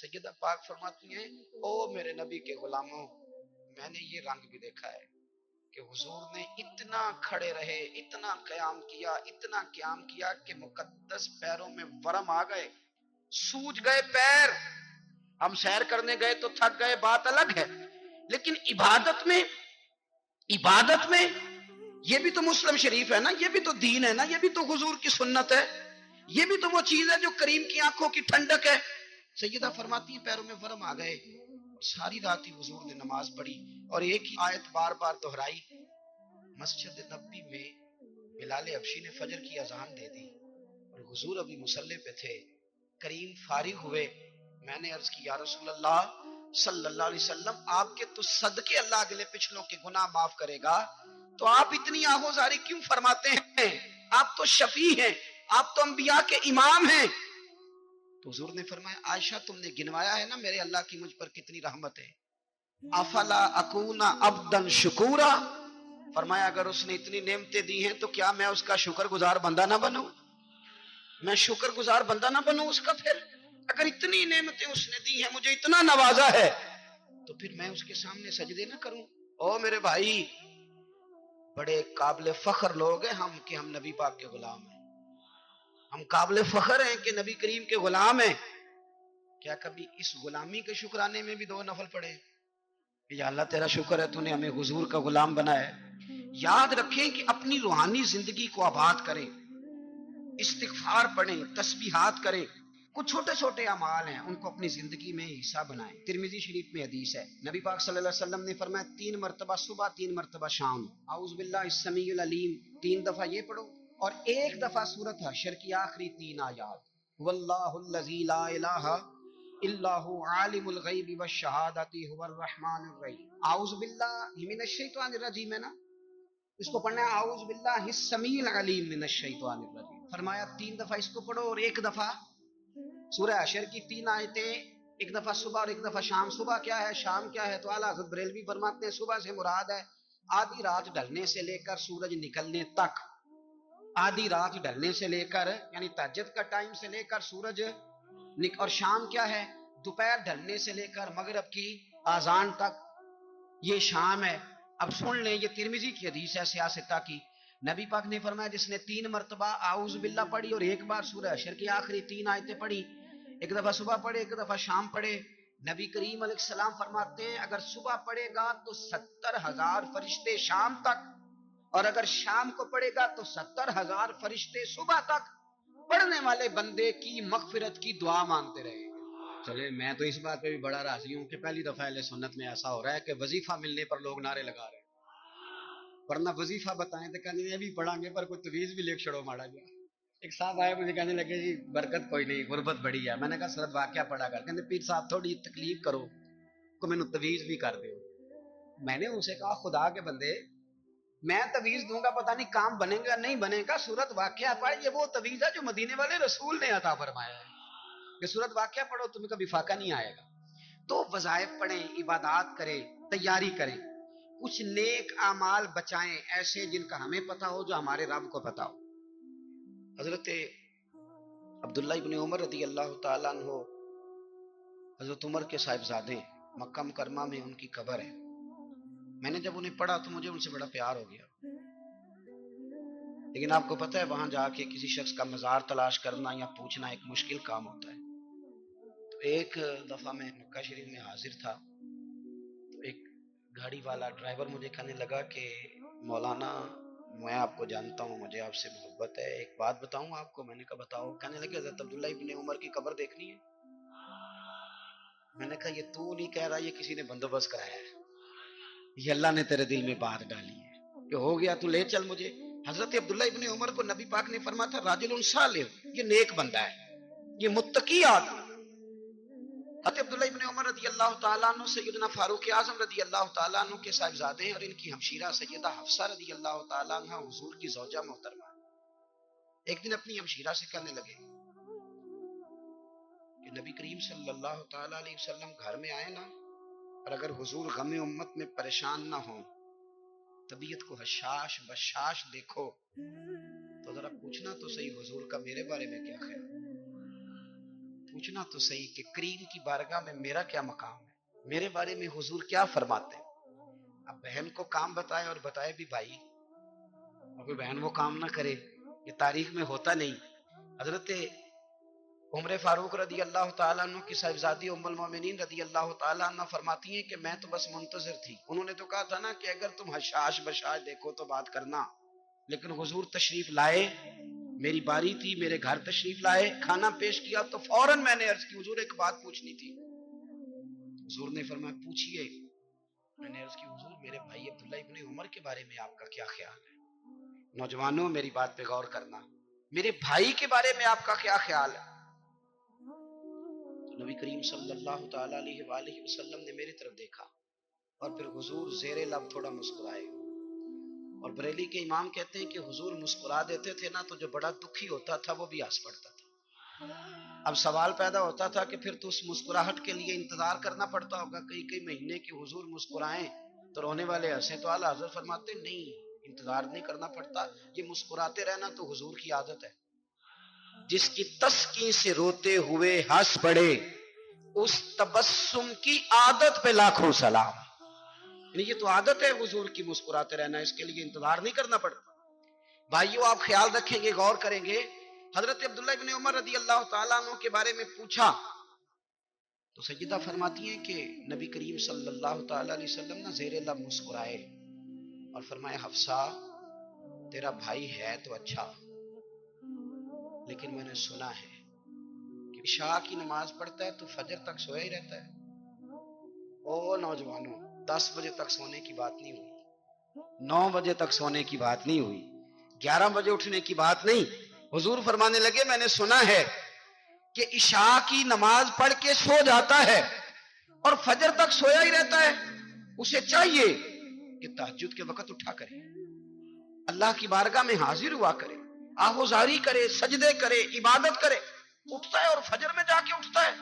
سیدہ پاک فرماتی ہیں او میرے نبی کے غلاموں، میں نے یہ رنگ بھی دیکھا ہے کہ حضور نے اتنا کھڑے رہے، اتنا قیام کیا کہ مقدس پیروں میں ورم آ گئے، سوج گئے پیر۔ ہم سیر کرنے گئے تو تھک گئے، بات الگ ہے، لیکن عبادت میں یہ بھی تو مسلم شریف ہے نا، یہ بھی تو دین ہے نا، یہ بھی تو حضور کی سنت ہے، یہ بھی تو وہ چیز ہے جو کریم کی آنکھوں کی ٹھنڈک ہے۔ سیدہ فرماتی ہیں پیروں میں ورم آ گئے، ساری رات ہی حضور نے نماز پڑھی اور ایک ہی آیت بار بار دہرائی۔ مسجد نبوی میں بلال حبشی نے فجر کی اذان دے دی اور حضور ابھی مصلی پہ تھے، کریم فارغ ہوئے۔ میں نے عرض کی یا رسول اللہ صلی اللہ علیہ وسلم، آپ کے تو صدقے اللہ اگلے پچھلوں کے گناہ معاف کرے گا، تو آپ اتنی آہوزاری کیوں فرماتے ہیں؟ آپ تو شفیع ہیں، آپ تو انبیاء کے امام ہیں۔ تو حضور نے فرمایا عائشہ تم نے گنوایا ہے نا میرے اللہ کی مجھ پر کتنی رحمت ہے، افلا اکونا عبدا شکورا، فرمایا اگر اس نے اتنی نعمتیں دی ہیں تو کیا میں اس کا شکر گزار بندہ نہ بنوں؟ میں شکر گزار بندہ نہ بنوں اس کا؟ پھر اگر اتنی نعمتیں اس نے دی ہیں، مجھے اتنا نوازا ہے، تو پھر میں اس کے سامنے سجدے نہ کروں؟ او میرے بھائی، بڑے قابل فخر لوگ ہیں ہم کہ ہم نبی پاک کے غلام ہیں، ہم قابل فخر ہیں کہ نبی کریم کے غلام ہیں۔ کیا کبھی اس غلامی کے شکرانے میں بھی دو نفل پڑے کہ یا اللہ تیرا شکر ہے تو نے ہمیں حضور کا غلام بنایا ہے؟ یاد رکھیں کہ اپنی روحانی زندگی کو آباد کریں، استغفار پڑھیں، تسبیحات کریں، کچھ چھوٹے چھوٹے اعمال ہیں ان کو اپنی زندگی میں حصہ بنائیں۔ ترمذی شریف میں حدیث ہے، نبی پاک صلی اللہ علیہ وسلم نے فرمایا 3 مرتبہ صبح 3 مرتبہ شام اعوذ باللہ السمیع العلیم 3 دفعہ یہ پڑھو، اور 1 دفعہ سورۃ حشر کی آخری 3 آیات، واللہ الذی لا الہ الا هو عالم الغیب والشہادۃ هو الرحمن الرحیم۔ اعوذ باللہ من الشیطان الرجیم ہے نا، اس کو پڑھنا ہے اعوذ باللہ السمیع العلیم من الشیطان الرجیم۔ فرمایا 3 دفعہ اس کو پڑھو اور 1 دفعہ سورہ حشر کی 3 آیتیں، 1 دفعہ صبح اور 1 دفعہ شام۔ صبح کیا ہے، شام کیا ہے؟ تو اعلیٰ حضرت بریلوی فرماتے ہیں صبح سے مراد ہے آدھی رات ڈھلنے سے لے کر سورج نکلنے تک، آدھی رات ڈھلنے سے لے کر یعنی تہجد کا ٹائم سے لے کر سورج اور شام کیا ہے، دوپہر ڈھلنے سے لے کر مغرب کی اذان تک، یہ شام ہے۔ اب سن لیں، یہ ترمذی کی حدیث ہے سیاستہ کی، نبی پاک نے فرمایا جس نے 3 مرتبہ اعوذ باللہ پڑھی اور 1 بار سورہ حشر کی آخری 3 آیتیں پڑھی، 1 دفعہ صبح پڑھے 1 دفعہ شام پڑھے، نبی کریم علیہ السلام فرماتے ہیں اگر صبح پڑھے گا تو 70,000 فرشتے شام تک، اور اگر شام کو پڑھے گا تو 70,000 فرشتے صبح تک پڑھنے والے بندے کی مغفرت کی دعا مانگتے رہے۔ چلے میں تو اس بات پہ بھی بڑا راضی ہوں کہ پہلی دفعہ اہل سنت میں ایسا ہو رہا ہے کہ وظیفہ ملنے پر لوگ نعرے لگا رہے ہیں، ورنہ وظیفہ بتائیں تو کہنے یہ بھی پڑھیں گے پر کوئی تویز بھی لکھ چھڑو ماڑا گیا۔ ایک صاحب آئے مجھے کہنے لگے جی برکت کوئی نہیں، غربت بڑی ہے، میں نے کہا سرت واقعہ پڑھا کر، کہنے پیر صاحب تھوڑی تکلیف کرو کو میں نے تویز بھی کر دے۔ میں نے ان سے کہا خدا کے بندے میں تویز دوں گا پتہ نہیں کام بنے گا نہیں بنے گا، سورت واقعہ پڑھ، یہ وہ تویز ہے جو مدینے والے رسول نے عطا فرمایا ہے کہ سورت واقعہ پڑھو تمہیں کبھی فاقہ نہیں آئے گا۔ تو وظائف پڑھیں، عبادات کریں، تیاری کریں، کچھ نیک اعمال بچائیں ایسے جن کا ہمیں پتہ ہو، جو ہمارے رب کو پتہ ہو۔ حضرت عبداللہ ابن عمر رضی اللہ تعالیٰ عنہ حضرت عمر کے صاحبزادے، مکہ مکرمہ میں ان کی قبر ہے۔ میں نے جب انہیں پڑھا تو مجھے ان سے بڑا پیار ہو گیا، لیکن آپ کو پتہ ہے وہاں جا کے کسی شخص کا مزار تلاش کرنا یا پوچھنا ایک مشکل کام ہوتا ہے۔ تو ایک دفعہ میں مکہ شریف میں حاضر تھا، تو ایک گاڑی والا ڈرائیور مجھے کہنے لگا کہ مولانا میں آپ کو جانتا ہوں، مجھے آپ سے محبت ہے، ایک بات بتاؤں آپ کو؟ میں نے کہا بتاؤ۔ کہنے لگے حضرت عبداللہ ابن عمر کی قبر دیکھنی ہے۔ میں نے کہا یہ تو نہیں کہہ رہا، یہ کسی نے بندوبست کرایا ہے، یہ اللہ نے تیرے دل میں بات ڈالی ہے کہ ہو گیا تو لے چل مجھے۔ حضرت عبداللہ ابن عمر کو نبی پاک نے فرمایا تھا راجل صالح، یہ نیک بندہ ہے، یہ متقی آدمی۔ حضرت عبداللہ ابن عمر رضی اللہ تعالیٰ عنہ سیدنا فاروق اعظم رضی اللہ تعالیٰ عنہ کے صاحبزادے ہیں، اور ان کی ہمشیرہ سیدہ حفصہ رضی اللہ تعالیٰ عنہ حضور کی زوجہ محترمہ۔ ایک دن اپنی ہمشیرہ سے کہنے لگے کہ نبی کریم صلی اللہ تعالیٰ علیہ وسلم گھر میں آئے نا، اور اگر حضور غم امت میں پریشان نہ ہوں، طبیعت کو حشاش بشاش دیکھو تو ذرا پوچھنا تو صحیح حضور کا میرے بارے میں کیا خیال۔ پوچھنا تو صحیح کہ کریم کی بارگاہ میں میرا کیا مقام ہے، میرے بارے میں حضور کیا فرماتے ہیں۔ اب بہن کو کام بتائے اور بتائے بھی بھائی، اور کوئی بہن وہ کام نہ کرے، یہ تاریخ میں ہوتا نہیں۔ حضرت عمر فاروق رضی اللہ تعالیٰ عنہ کی صاحبزادی ام المومنین رضی اللہ تعالیٰ عنہ فرماتی ہیں کہ میں تو بس منتظر تھی۔ انہوں نے تو کہا تھا نا کہ اگر تم حشاش بشاش دیکھو تو بات کرنا، لیکن حضور تشریف لائے، میری باری تھی، میرے گھر تشریف لائے، کھانا پیش کیا تو فوراً میں نے عرض کی حضور ایک بات پوچھنی تھی۔ حضور نے فرمایا پوچھئے۔ میں نے عرض کی حضور میرے بھائی عبداللہ ابن عمر کے بارے میں آپ کا کیا خیال ہے؟ نوجوانوں میری بات پہ غور کرنا، میرے بھائی کے بارے میں آپ کا کیا خیال ہے؟ تو نبی کریم صلی اللہ تعالیٰ علیہ وآلہ وسلم نے میری طرف دیکھا اور پھر حضور زیر لب تھوڑا مسکرائے، اور بریلی کے امام کہتے ہیں کہ حضور مسکرا دیتے تھے نا تو جو بڑا دکھی ہوتا تھا وہ بھی ہنس پڑتا تھا۔ اب سوال پیدا ہوتا تھا کہ پھر تو اس مسکراہٹ کے لیے انتظار کرنا پڑتا ہوگا کئی مہینے کہ حضور مسکرائیں تو رونے والے ہنسیں، تو اعلیٰ حضرت فرماتے نہیں، انتظار نہیں کرنا پڑتا، یہ مسکراتے رہنا تو حضور کی عادت ہے۔ جس کی تسکین سے روتے ہوئے ہنس پڑے اس تبسم کی عادت پہ لاکھوں سلام۔ یعنی یہ تو عادت ہے حضور کی مسکراتے رہنا، اس کے لیے انتظار نہیں کرنا پڑتا۔ بھائیو آپ خیال رکھیں گے، غور کریں گے، حضرت عبداللہ ابن عمر رضی اللہ تعالیٰ عنہ کے بارے میں پوچھا تو سیدہ فرماتی ہیں کہ نبی کریم صلی اللہ تعالیٰ علیہ وسلم نے زیر لب مسکرائے اور فرمایا حفصہ تیرا بھائی ہے تو اچھا، لیکن میں نے سنا ہے کہ عشاء کی نماز پڑھتا ہے تو فجر تک سویا ہی رہتا ہے۔ او نوجوانوں، 10 بجے تک سونے کی بات نہیں ہوئی، 9 بجے تک سونے کی بات نہیں ہوئی، 11 بجے اٹھنے کی بات نہیں۔ حضور فرمانے لگے میں نے سنا ہے کہ عشاء کی نماز پڑھ کے سو جاتا ہے اور فجر تک سویا ہی رہتا ہے، اسے چاہیے کہ تہجد کے وقت اٹھا کرے، اللہ کی بارگاہ میں حاضر ہوا کرے، آہوزاری کرے، سجدے کرے، عبادت کرے، اٹھتا ہے اور فجر میں جا کے اٹھتا ہے۔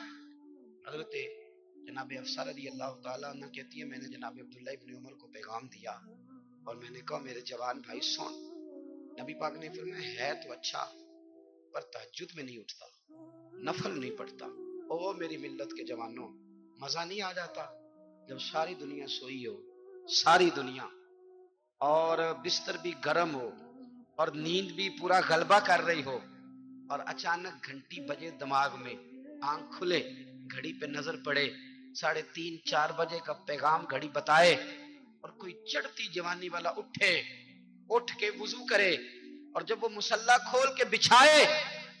حضرت جناب حفصہ رضی اللہ تعالیٰ عنہ کہتی ہے میں نے جناب عبداللہ ابن عمر کو پیغام دیا اور میں نے کہا میرے جوان بھائی سن، نبی پاک نے فرمایا ہے تو اچھا پر تہجد میں نہیں اٹھتا، نفل نہیں پڑھتا۔ او میری ملت کے جوانوں، مزہ نہیں آ جاتا جب ساری دنیا سوئی ہو، ساری دنیا، اور بستر بھی گرم ہو اور نیند بھی پورا غلبہ کر رہی ہو، اور اچانک گھنٹی بجے دماغ میں، آنکھ کھلے، گھڑی پہ نظر پڑے، 3:30 4 بجے کا پیغام گھڑی بتائے، اور کوئی چڑھتی جوانی والا اٹھ کے وضو کرے، اور جب وہ مصلی کھول کے بچھائے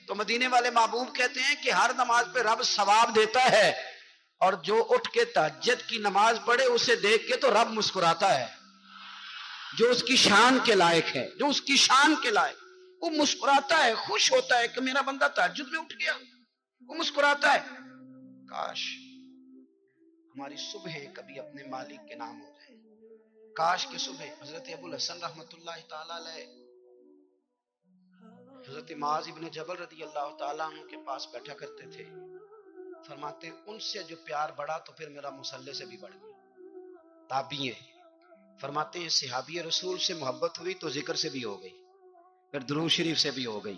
تو مدینے والے محبوب کہتے ہیں کہ ہر نماز پہ رب ثواب دیتا ہے، اور جو اٹھ کے تہجد کی نماز پڑھے اسے دیکھ کے تو رب مسکراتا ہے، جو اس کی شان کے لائق ہے، جو اس کی شان کے لائق، وہ مسکراتا ہے، خوش ہوتا ہے کہ میرا بندہ تہجد میں اٹھ گیا، وہ مسکراتا ہے۔ کاش ہماری صبح کبھی اپنے مالک کے نام ہو جائے، کاش کہ صبح حضرت ابو الحسن رحمت اللہ تعالی علیہ حضرت معاذ ابن جبل رضی اللہ تعالیٰ عنہ کے پاس بیٹھا کرتے تھے، فرماتے ہیں ان سے جو پیار بڑھا تو پھر میرا مصلی سے بھی بڑھ گیا۔ تابعی ہیں، فرماتے ہیں صحابی رسول سے محبت ہوئی تو ذکر سے بھی ہو گئی، پھر درود شریف سے بھی ہو گئی،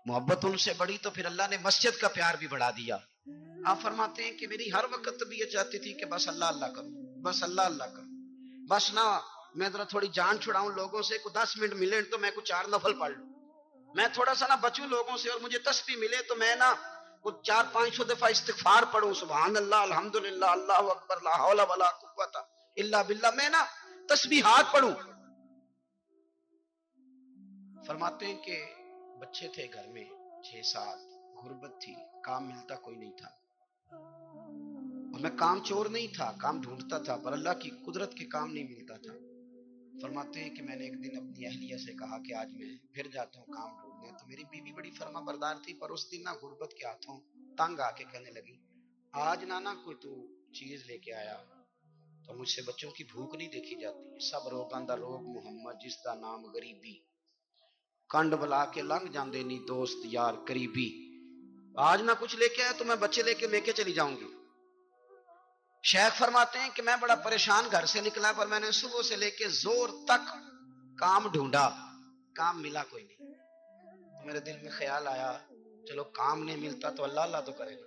محبت ان سے بڑھی تو پھر اللہ نے مسجد کا پیار بھی بڑھا دیا۔ آپ فرماتے ہیں کہ میری ہر وقت طبیعت چاہتی تھی کہ بس اللہ اللہ کروں، بس اللہ اللہ کروں، بس نہ میں ذرا تھوڑی جان چھڑاؤں لوگوں سے، کو 10 منٹ ملے تو میں کچھ 4 نفل پڑھ لوں، میں تھوڑا سا نہ بچوں لوگوں سے، اور مجھے تسبیح ملے تو میں نہ کچھ 400-500 دفعہ استغفار پڑھوں، سبحان اللہ، الحمدللہ، اللہ اکبر، لا حول ولا قوت الا باللہ، میں نہ تسبیحات پڑھوں۔ فرماتے ہیں کہ بچے تھے گھر میں 6-7، غربت تھی، کام ملتا کوئی نہیں تھا، اور میں کام چور نہیں تھا، کام ڈھونڈتا تھا، پر اللہ کی قدرت کے کام نہیں ملتا تھا۔ فرماتے ہیں کہ میں نے ایک دن اپنی اہلیہ سے کہا کہ آج میں پھر جاتا ہوں کام ڈھونڈنے، تو میری بیوی بڑی فرما بردار تھی، پر اس دن نہ غربت کے ہاتھوں تنگ آ کے کہنے لگی آج نہ کوئی تو چیز لے کے آیا تو مجھ سے بچوں کی بھوک نہیں دیکھی جاتی، سب روگاں دا روگ محمد جس دا نام غریبی، کنڈ بلا کے لنگ جاندے نہیں دوست یار قریبی، آج نہ کچھ لے کے آیا تو میں بچے لے کے چلی جاؤں گی۔ شیخ فرماتے ہیں کہ میں بڑا پریشان گھر سے نکلا، پر میں نے صبح سے لے کے زور تک کام ڈھونڈا، کام ملا کوئی نہیں، تو میرے دل میں خیال آیا چلو کام نہیں ملتا تو اللہ اللہ تو کرے گا،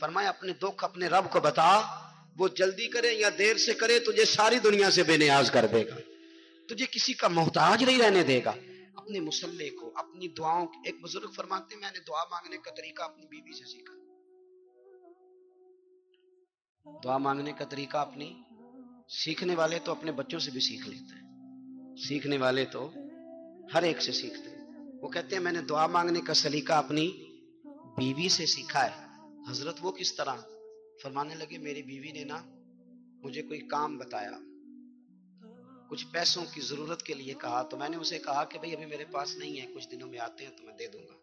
فرمایا اپنے دکھ اپنے رب کو بتا، وہ جلدی کرے یا دیر سے کرے تجھے ساری دنیا سے بے نیاز کر دے گا، تجھے کسی کا محتاج نہیں رہنے دے گا۔ اپنے مسلح کو، اپنی دعاؤں، ایک بزرگ فرماتے ہیں میں نے دعا مانگنے کا طریقہ اپنی بیوی سے سیکھا۔ دعا مانگنے کا طریقہ اپنی، سیکھنے والے تو اپنے بچوں سے بھی سیکھ لیتے ہیں، سیکھنے والے تو ہر ایک سے سیکھتے ہیں۔ وہ کہتے ہیں میں نے دعا مانگنے کا سلیقہ اپنی بیوی سے سیکھا ہے۔ حضرت وہ کس طرح؟ فرمانے لگے میری بیوی نے نا مجھے کوئی کام بتایا، کچھ پیسوں کی ضرورت کے لیے کہا، تو میں نے اسے کہا کہ بھئی ابھی میرے پاس نہیں ہے، کچھ دنوں میں آتے ہیں تو میں دے دوں گا۔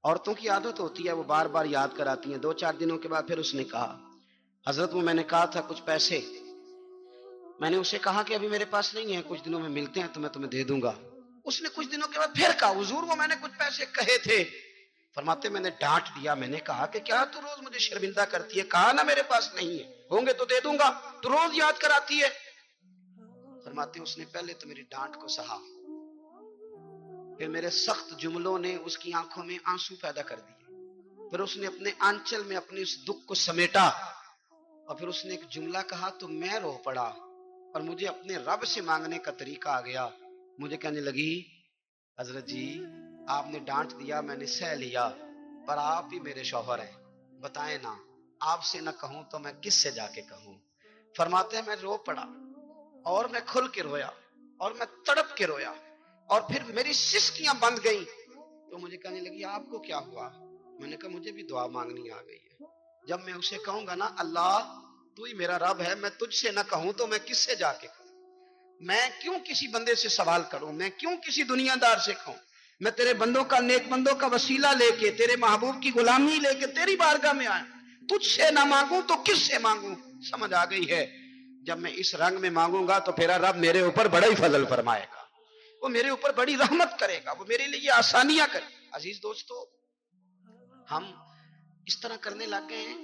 عورتوں کی عادت ہوتی ہے وہ بار بار یاد کراتی ہیں، 2-4 دنوں کے بعد پھر اس نے کہا حضرت وہ میں نے کہا تھا کچھ پیسے، میں نے اسے کہا کہ ابھی میرے پاس نہیں ہے، کچھ دنوں میں ملتے ہیں تو میں تمہیں دے دوں گا۔ اس نے کچھ دنوں کے بعد پھر کہا حضور وہ میں نے کچھ پیسے کہے تھے۔ فرماتے میں نے ڈانٹ دیا، میں نے کہا کہ کیا تو روز مجھے شرمندہ کرتی ہے، کہا نا میرے پاس نہیں ہے، ہوں گے تو دے دوں گا، تو روز یاد کراتی ہے۔ فرماتے اس نے پہلے تو میری ڈانٹ کو سہا، پھر میرے سخت جملوں نے اس کی آنکھوں میں آنسو پیدا کر دیے، پھر اس نے اپنے آنچل میں اپنے اس دکھ کو سمیٹا، اور پھر اس نے ایک جملہ کہا تو میں رو پڑا، اور مجھے اپنے رب سے مانگنے کا طریقہ آ گیا۔ مجھے کہنے لگی حضرت جی آپ نے ڈانٹ دیا میں نے سہ لیا، پر آپ ہی میرے شوہر ہیں، بتائیں نا آپ سے نہ کہوں تو میں کس سے جا کے کہوں۔ فرماتے ہیں میں رو پڑا، اور میں کھل کے رویا، اور میں تڑپ کے رویا، اور پھر میری سسکیاں بند گئیں، تو مجھے کہنے لگی آپ کو کیا ہوا؟ میں نے کہا مجھے بھی دعا مانگنی آ گئی ہے، جب میں اسے کہوں گا نا اللہ تو ہی میرا رب ہے، میں تجھ سے نہ کہوں تو میں کس سے جا کے کہوں؟ میں کیوں کسی بندے سے سوال کروں؟ میں کیوں کسی دنیا دار سے کہوں؟ میں تیرے بندوں کا، نیک بندوں کا وسیلہ لے کے، تیرے محبوب کی غلامی لے کے تیری بارگاہ میں آیا، تجھ سے نہ مانگوں تو کس سے مانگوں؟ سمجھ آ گئی ہے جب میں اس رنگ میں مانگوں گا تو پھر رب میرے اوپر بڑا ہی فضل فرمائے گا، وہ میرے اوپر بڑی رحمت کرے گا، وہ میرے لیے آسانیاں کرے گا۔ عزیز دوستو ہم اس طرح کرنے لگ گئے ہیں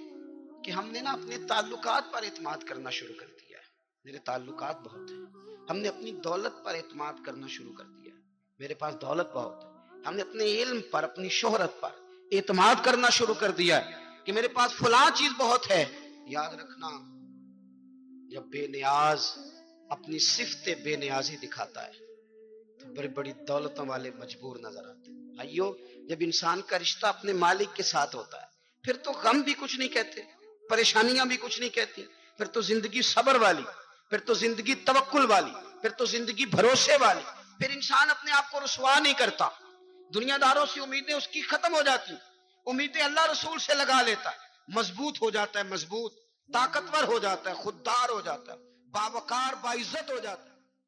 کہ ہم نے نا اپنے تعلقات پر اعتماد کرنا شروع کر دیا ہے۔ میرے تعلقات بہت ہیں، ہم نے اپنی دولت پر اعتماد کرنا شروع کر دیا ہے، میرے پاس دولت بہت ہے، ہم نے اپنے علم پر، اپنی شہرت پر اعتماد کرنا شروع کر دیا ہے کہ میرے پاس فلاں چیز بہت ہے۔ یاد رکھنا جب بے نیاز اپنی صفت بے نیازی دکھاتا ہے تو بڑی بڑی دولتوں والے مجبور نظر آتے ہیں۔ بھائیو جب انسان کا رشتہ اپنے مالک کے ساتھ ہوتا ہے پھر تو غم بھی کچھ نہیں کہتے، پریشانیاں بھی کچھ نہیں کہتی، پھر تو زندگی صبر والی، پھر تو زندگی توکل والی، پھر تو زندگی بھروسے والی، پھر انسان اپنے آپ کو رسوا نہیں کرتا، دنیا داروں سے امیدیں اس کی ختم ہو جاتی، امیدیں اللہ رسول سے لگا لیتا ہے، مضبوط ہو جاتا ہے، مضبوط طاقتور ہو جاتا ہے، خوددار ہو جاتا ہے، باوقار باعزت ہو جاتا ہے۔